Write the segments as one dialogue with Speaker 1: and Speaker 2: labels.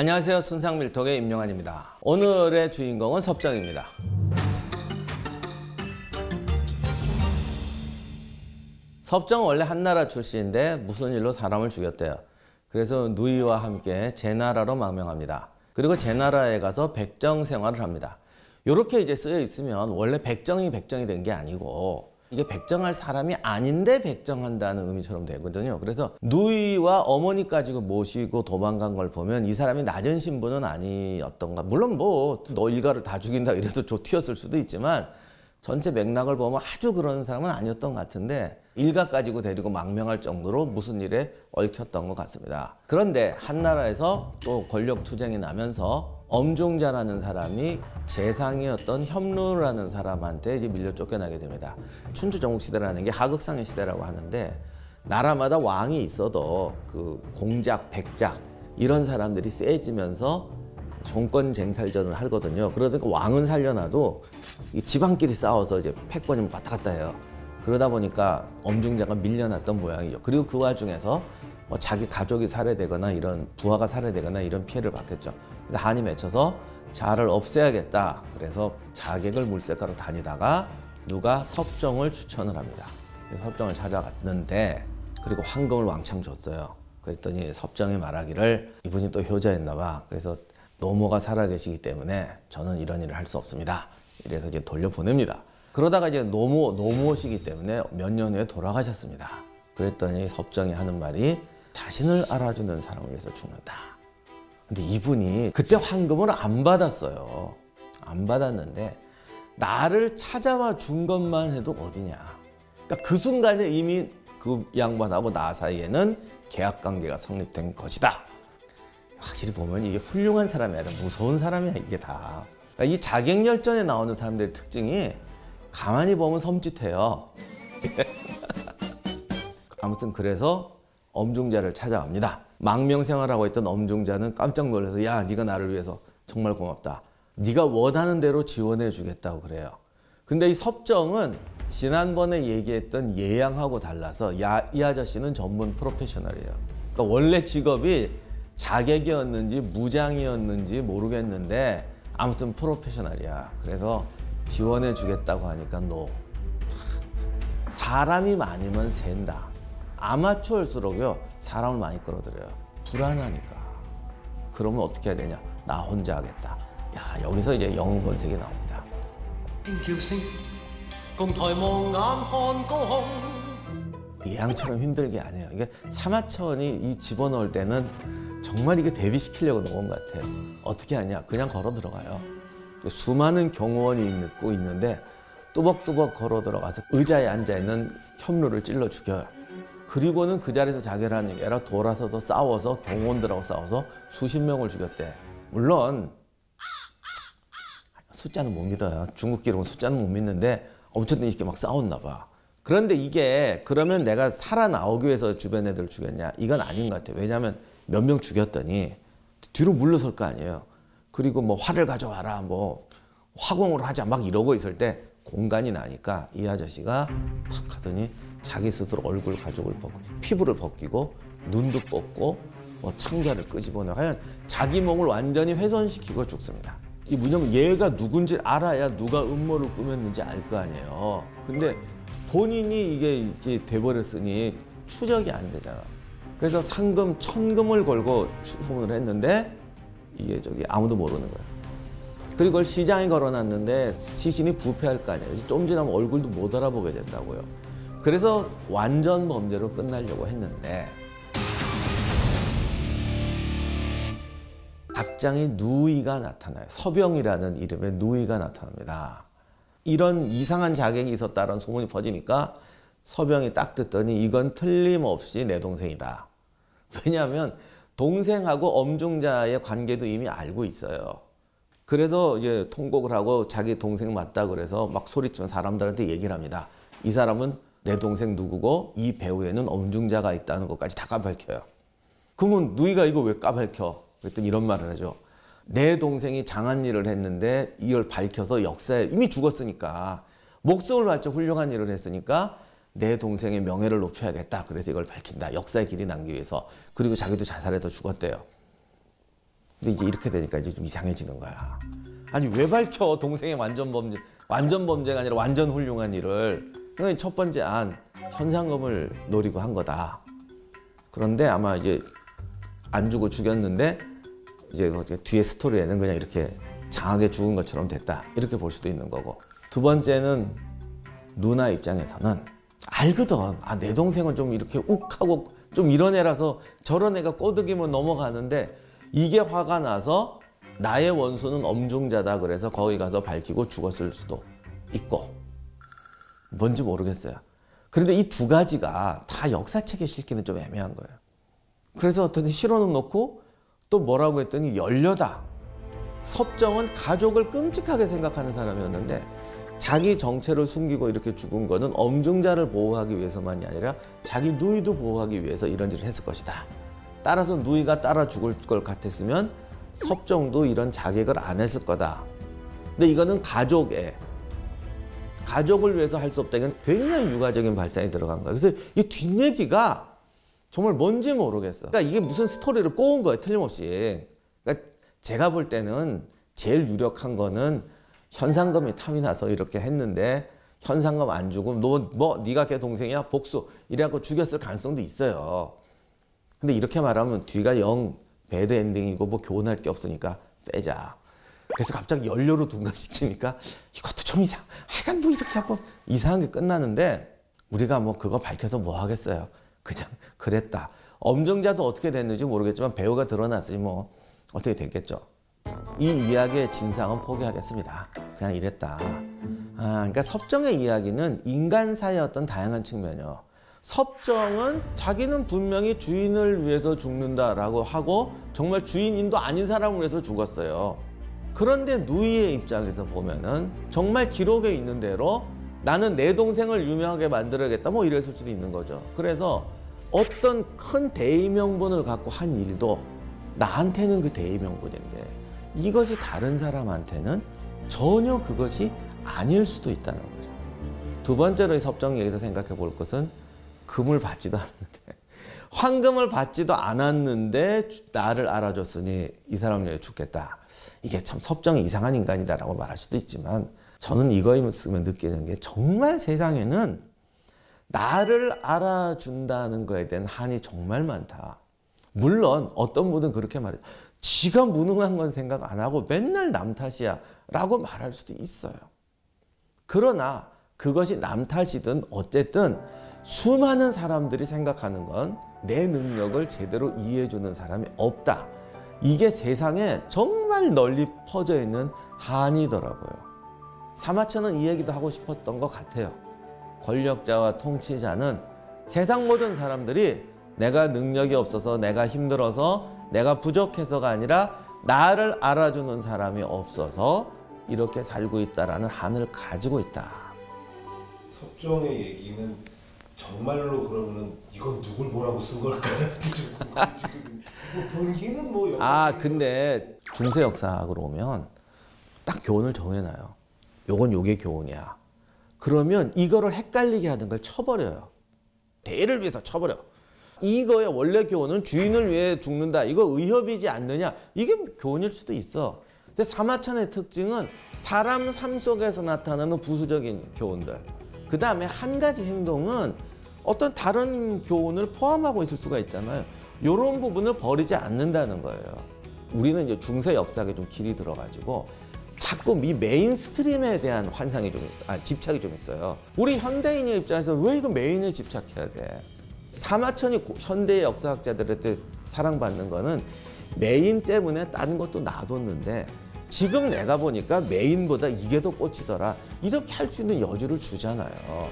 Speaker 1: 안녕하세요. 순상밀톡의 임영환입니다. 오늘의 주인공은 섭정입니다. 섭정은 원래 한나라 출신인데 무슨 일로 사람을 죽였대요. 그래서 누이와 함께 제나라로 망명합니다. 그리고 제나라에 가서 백정 생활을 합니다. 이렇게 이제 쓰여 있으면 원래 백정이 된 게 아니고 이게 백정할 사람이 아닌데 백정한다는 의미처럼 되거든요. 그래서 누이와 어머니까지 모시고 도망간 걸 보면 이 사람이 낮은 신분은 아니었던가. 물론 뭐 너 일가를 다 죽인다 이래서 튀었을 수도 있지만 전체 맥락을 보면 아주 그런 사람은 아니었던 것 같은데 일가 가지고 데리고 망명할 정도로 무슨 일에 얽혔던 것 같습니다. 그런데 한나라에서 또 권력 투쟁이 나면서 엄중자라는 사람이 재상이었던 협루라는 사람한테 이제 밀려 쫓겨나게 됩니다. 춘추 전국 시대라는 게 하극상의 시대라고 하는데 나라마다 왕이 있어도 그 공작, 백작 이런 사람들이 세지면서 정권 쟁탈전을 하거든요. 그러니까 왕은 살려놔도 이 지방끼리 싸워서 이제 패권이 왔다 갔다 해요. 그러다 보니까 엄중자가 밀려났던 모양이죠. 그리고 그 와중에서 뭐 자기 가족이 살해되거나 이런 부하가 살해되거나 이런 피해를 받겠죠. 그러니까 한이 맺혀서 자를 없애야겠다. 그래서 자객을 물색하러 다니다가 누가 섭정을 추천을 합니다. 그래서 섭정을 찾아갔는데 그리고 황금을 왕창 줬어요. 그랬더니 섭정이 말하기를 이분이 또 효자였나 봐. 그래서 노모가 살아계시기 때문에 저는 이런 일을 할 수 없습니다. 이래서 이제 돌려보냅니다. 그러다가 이제 노모시기 때문에 몇 년 후에 돌아가셨습니다. 그랬더니 섭정이 하는 말이 자신을 알아주는 사람을 위해서 죽는다. 근데 이분이 그때 황금을 안 받았어요. 안 받았는데 나를 찾아와 준 것만 해도 어디냐. 그러니까 그 순간에 이미 그 양반하고 나 사이에는 계약관계가 성립된 것이다. 확실히 보면 이게 훌륭한 사람이 아니라 무서운 사람이야 이게 다. 그러니까 이 자객열전에 나오는 사람들의 특징이 가만히 보면 섬찟해요. 아무튼 그래서 엄중자를 찾아갑니다. 망명 생활하고 있던 엄중자는 깜짝 놀라서 야 네가 나를 위해서 정말 고맙다. 네가 원하는 대로 지원해 주겠다고 그래요. 근데 이 섭정은 지난번에 얘기했던 예양하고 달라서 이 아저씨는 전문 프로페셔널이에요. 그러니까 원래 직업이 자객이었는지 무장이었는지 모르겠는데 아무튼 프로페셔널이야. 그래서 지원해 주겠다고 하니까 사람이 많으면 샌다. 아마추어일수록요 사람을 많이 끌어들여요. 불안하니까. 그러면 어떻게 해야 되냐? 나 혼자 하겠다. 야 여기서 이제 영웅 본색이 나옵니다. 예양처럼 힘들게 안 해요. 이게 사마천이 이 집어넣을 때는 정말 이게 대비시키려고 넣은 것 같아요. 어떻게 하냐? 그냥 걸어 들어가요. 수많은 경호원이 있는데 뚜벅뚜벅 걸어 들어가서 의자에 앉아있는 협루를 찔러 죽여요. 그리고는 그 자리에서 자결을 하는 게 아니라 돌아서서 싸워서 경호원들하고 싸워서 수십 명을 죽였대. 물론 숫자는 못 믿어요. 중국 기록은 숫자는 못 믿는데 어쨌든 이렇게 막 싸웠나 봐. 그런데 이게 그러면 내가 살아나오기 위해서 주변 애들을 죽였냐? 이건 아닌 것 같아요. 왜냐하면 몇 명 죽였더니 뒤로 물러설 거 아니에요. 그리고 뭐 활을 가져와라 뭐 화공을 하자 막 이러고 있을 때 공간이 나니까 이 아저씨가 탁 하더니 자기 스스로 얼굴 가죽을 벗고 피부를 벗기고 눈도 뽑고 뭐 창자를 끄집어내 하여간 자기 몸을 완전히 훼손시키고 죽습니다. 이 뭐냐면 얘가 누군지 알아야 누가 음모를 꾸몄는지 알 거 아니에요. 근데 본인이 이게 돼버렸으니 추적이 안 되잖아. 그래서 상금 1000금을 걸고 소문을 했는데 이게 아무도 모르는 거예요. 그리고 그걸 시장에 걸어놨는데 시신이 부패할 거 아니에요. 좀 지나면 얼굴도 못 알아보게 된다고요. 그래서 완전 범죄로 끝나려고 했는데 앞장에 누이가 나타나요. 서병이라는 이름의 누이가 나타납니다. 이런 이상한 자객이 있었다는 소문이 퍼지니까 서병이 딱 듣더니 이건 틀림없이 내 동생이다. 왜냐하면 동생하고 엄중자의 관계도 이미 알고 있어요. 그래서 이제 통곡을 하고 자기 동생 맞다 그래서 막 소리치면 사람들한테 얘기를 합니다. 이 사람은 내 동생 누구고 이 배후에는 엄중자가 있다는 것까지 다 까발켜요. 그러면 누이가 이거 왜 까발켜? 그랬더니 이런 말을 하죠. 내 동생이 장한 일을 했는데 이걸 밝혀서 역사에 이미 죽었으니까 목숨을 바쳐 훌륭한 일을 했으니까 내 동생의 명예를 높여야겠다. 그래서 이걸 밝힌다. 역사의 길이 남기 위해서. 그리고 자기도 자살해서 죽었대요. 근데 이제 이렇게 되니까 이제 좀 이상해지는 거야. 아니 왜 밝혀 동생의 완전 범죄가 아니라 완전 훌륭한 일을. 그러니까 첫 번째 안 현상금을 노리고 한 거다. 그런데 아마 이제 안 주고 죽였는데 이제 뒤에 스토리에는 그냥 이렇게 장하게 죽은 것처럼 됐다. 이렇게 볼 수도 있는 거고. 두 번째는 누나 입장에서는 알거든. 아, 내 동생은 좀 이렇게 욱하고 좀 이런 애라서 저런 애가 꼬드기면 넘어가는데 이게 화가 나서 나의 원수는 엄중자다 그래서 거기 가서 밝히고 죽었을 수도 있고 뭔지 모르겠어요. 그런데 이 두 가지가 다 역사책에 실기는 좀 애매한 거예요. 그래서 어떤 실어는 놓고 또 뭐라고 했더니 열려다. 섭정은 가족을 끔찍하게 생각하는 사람이었는데 자기 정체를 숨기고 이렇게 죽은 거는 엄중자를 보호하기 위해서만이 아니라 자기 누이도 보호하기 위해서 이런 일을 했을 것이다. 따라서 누이가 따라 죽을 것 같았으면 섭정도 이런 자객을 안 했을 거다. 근데 이거는 가족을 위해서 할 수 없다. 이건 굉장히 유가적인 발상이 들어간 거예요. 그래서 이 뒷얘기가 정말 뭔지 모르겠어. 그러니까 이게 무슨 스토리를 꼬은 거예요. 틀림없이. 그러니까 제가 볼 때는 제일 유력한 거는 현상금이 탐이 나서 이렇게 했는데 현상금 안 주고 너 네가 걔 동생이야? 복수. 이래갖고 죽였을 가능성도 있어요. 근데 이렇게 말하면 뒤가 영 배드 엔딩이고 뭐 교훈할 게 없으니까 빼자. 그래서 갑자기 연료로 둔갑시키니까 이것도 좀 하여간 뭐 이렇게 하고 이상한 게 끝나는데 우리가 뭐 그거 밝혀서 뭐 하겠어요. 그냥 그랬다. 엄정자도 어떻게 됐는지 모르겠지만 배우가 드러났으니 뭐 어떻게 됐겠죠. 이 이야기의 진상은 포기하겠습니다. 그냥 이랬다. 그러니까 섭정의 이야기는 인간사의 어떤 다양한 측면이요. 섭정은 자기는 분명히 주인을 위해서 죽는다라고 하고 정말 주인인도 아닌 사람을 위해서 죽었어요. 그런데 누이의 입장에서 보면은 정말 기록에 있는 대로 나는 내 동생을 유명하게 만들어야겠다 뭐 이랬을 수도 있는 거죠. 그래서 어떤 큰 대의명분을 갖고 한 일도 나한테는 그 대의명분인데 이것이 다른 사람한테는 전혀 그것이 아닐 수도 있다는 거죠. 두 번째로 이 섭정 얘기에서 생각해 볼 것은 금을 받지도 않는데 황금을 받지도 않았는데 나를 알아줬으니 이 사람 위해 죽겠다. 이게 참 섭정이 이상한 인간이다라고 말할 수도 있지만 저는 이거 있으면 느끼는 게 정말 세상에는 나를 알아준다는 거에 대한 한이 정말 많다. 물론 어떤 분은 그렇게 말해요. 지가 무능한 건 생각 안 하고 맨날 남 탓이야 라고 말할 수도 있어요. 그러나 그것이 남 탓이든 어쨌든 수많은 사람들이 생각하는 건 내 능력을 제대로 이해해주는 사람이 없다. 이게 세상에 정말 널리 퍼져 있는 한이더라고요. 사마천은 이 얘기도 하고 싶었던 것 같아요. 권력자와 통치자는 세상 모든 사람들이 내가 능력이 없어서 내가 힘들어서 내가 부족해서가 아니라 나를 알아주는 사람이 없어서 이렇게 살고 있다라는 한을 가지고 있다.
Speaker 2: 섭정의 얘기는 정말로 그러면은 이건 누굴 뭐라고 쓴 걸까? 지금 본기는 뭐
Speaker 1: 근데 중세 역사학으로 오면 딱 교훈을 정해놔요. 요건 요게 교훈이야. 그러면 이거를 헷갈리게 하는 걸 쳐버려요. 대의를 위해서 쳐버려. 이거의 원래 교훈은 주인을 위해 죽는다. 이거 의협이지 않느냐. 이게 교훈일 수도 있어. 근데 사마천의 특징은 사람 삶 속에서 나타나는 부수적인 교훈들. 그 다음에 한 가지 행동은 어떤 다른 교훈을 포함하고 있을 수가 있잖아요. 이런 부분을 버리지 않는다는 거예요. 우리는 이제 중세 역사에 좀 길이 들어가지고 자꾸 이 메인스트림에 대한 환상이 좀 있어. 집착이 좀 있어요. 우리 현대인의 입장에서 왜 이거 메인에 집착해야 돼? 사마천이 현대의 역사학자들한테 사랑받는 거는 메인 때문에 딴 것도 놔뒀는데 지금 내가 보니까 메인보다 이게 더 꽂히더라. 이렇게 할 수 있는 여지를 주잖아요.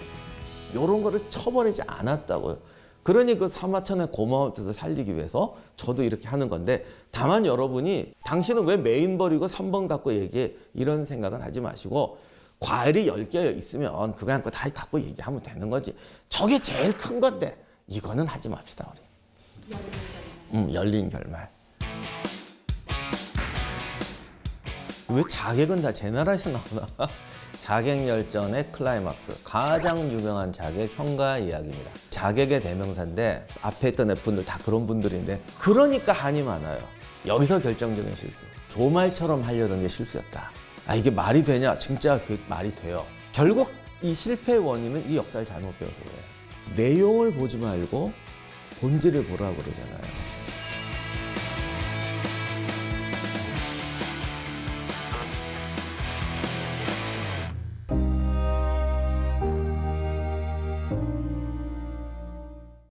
Speaker 1: 이런 거를 쳐버리지 않았다고요. 그러니 그 사마천의 고마운 뜻을 살리기 위해서 저도 이렇게 하는 건데 다만 여러분이 당신은 왜 메인 버리고 3번 갖고 얘기해? 이런 생각은 하지 마시고 과일이 10개 있으면 그거 한 거 다 갖고 얘기하면 되는 거지. 저게 제일 큰 건데 이거는 하지 맙시다 우리. 열린 결말. 왜 자객은 다 제 나라에서 나오나? 자객열전의 클라이막스, 가장 유명한 자객 형가 이야기입니다. 자객의 대명사인데 앞에 있던 분들 다 그런 분들인데 그러니까 한이 많아요. 여기서 결정적인 실수. 조말처럼 하려던 게 실수였다. 아, 이게 말이 되냐? 진짜 그 말이 돼요. 결국 이 실패의 원인은 이 역사를 잘못 배워서 그래요. 내용을 보지 말고 본질을 보라고 그러잖아요.